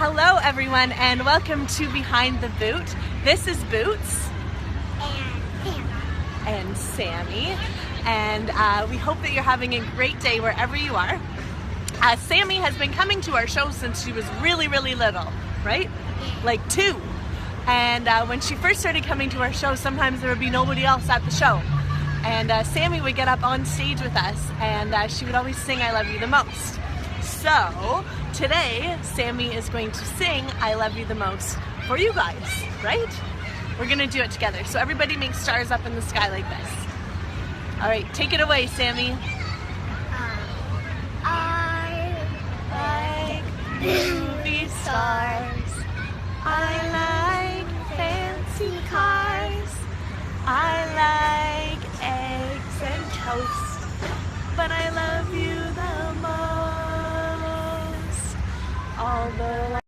Hello everyone and welcome to Behind the Boot. This is Boots and Sammy, and we hope that you're having a great day wherever you are. Sammy has been coming to our show since she was really little, right? Like 2. And when she first started coming to our show, sometimes there would be nobody else at the show. And Sammy would get up on stage with us and she would always sing I Love You the Most. So today, Sammy is going to sing I Love You the Most for you guys, right? We're gonna do it together. So everybody make stars up in the sky like this. All right, take it away, Sammy. I like